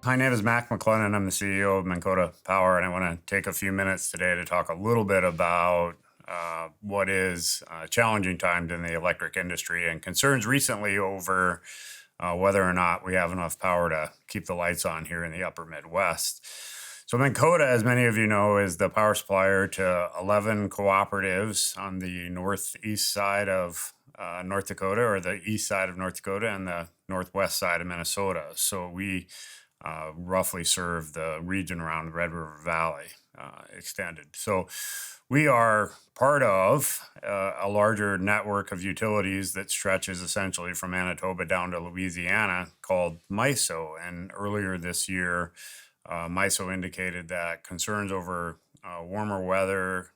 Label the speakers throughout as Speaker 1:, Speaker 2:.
Speaker 1: My name is Mac McLennan. I'm the CEO of Minnkota Power, and I want to take a few minutes today to talk a little bit about what is challenging times in the electric industry and concerns recently over whether or not we have enough power to keep the lights on here in the upper Midwest. So, Minnkota, as many of you know, is the power supplier to 11 cooperatives on the northeast side of North Dakota, or the east side of North Dakota, and the northwest side of Minnesota. So, we roughly serve the region around the Red River Valley extended. So we are part of a larger network of utilities that stretches essentially from Manitoba down to Louisiana called MISO. And earlier this year, MISO indicated that concerns over warmer weather,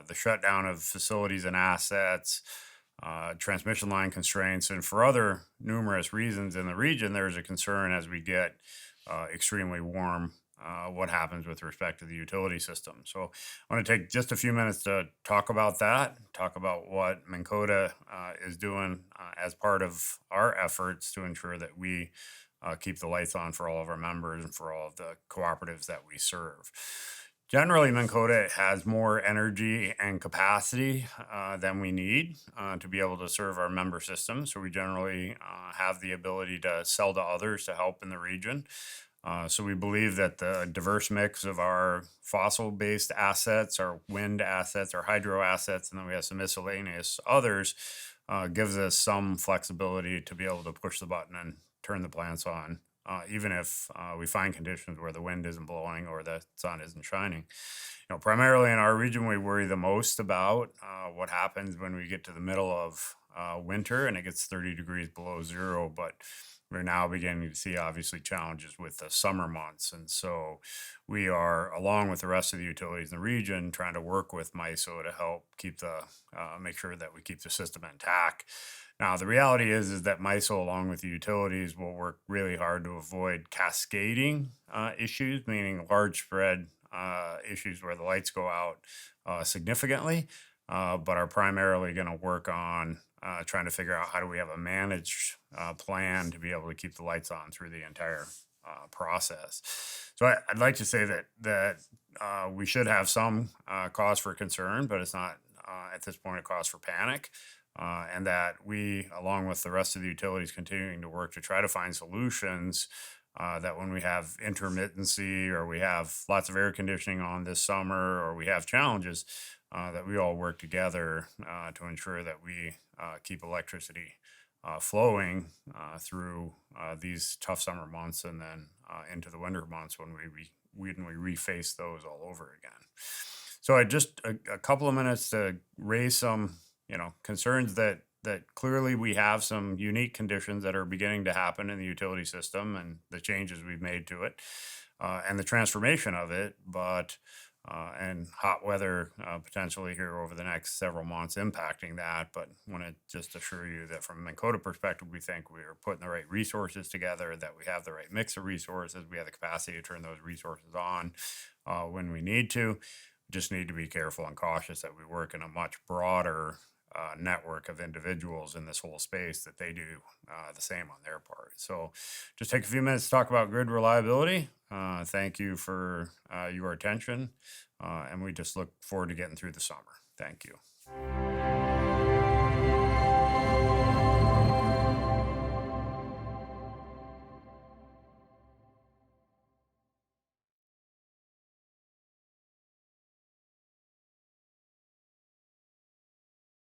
Speaker 1: the shutdown of facilities and assets, transmission line constraints, and for other numerous reasons in the region, there's a concern as we get extremely warm, what happens with respect to the utility system. So I want to take just a few minutes to talk about that, talk about what Minnkota is doing as part of our efforts to ensure that we keep the lights on for all of our members and for all of the cooperatives that we serve. Generally, Minnkota has more energy and capacity than we need to be able to serve our member system. So we generally have the ability to sell to others to help in the region. So we believe that the diverse mix of our fossil-based assets, our wind assets, our hydro assets, and then we have some miscellaneous others, gives us some flexibility to be able to push the button and turn the plants on, even if we find conditions where the wind isn't blowing or the sun isn't shining. Primarily in our region, we worry the most about what happens when we get to the middle of winter and it gets 30 degrees below zero. But we're now beginning to see obviously challenges with the summer months. And so we are, along with the rest of the utilities in the region, trying to work with MISO to help keep make sure that we keep the system intact. Now, the reality is that MISO, along with the utilities, will work really hard to avoid cascading issues, meaning large spread issues where the lights go out significantly, but are primarily going to work on trying to figure out how do we have a managed plan to be able to keep the lights on through the entire process. So I'd like to say that we should have some cause for concern, but it's not at this point a cause for panic. And that we, along with the rest of the utilities, continuing to work to try to find solutions that when we have intermittency or we have lots of air conditioning on this summer or we have challenges, that we all work together to ensure that we keep electricity flowing through these tough summer months and then into the winter months when we reface those all over again. So just a couple of minutes to raise some concerns that clearly we have some unique conditions that are beginning to happen in the utility system and the changes we've made to it and the transformation of it, and hot weather potentially here over the next several months impacting that. But want to just assure you that from a Minnkota perspective, we think we are putting the right resources together, that we have the right mix of resources, we have the capacity to turn those resources on when we need to. Just need to be careful and cautious that we work in a much broader network of individuals in this whole space, that they do the same on their part. So just take a few minutes to talk about grid reliability. Thank you for your attention, and we just look forward to getting through the summer. Thank you.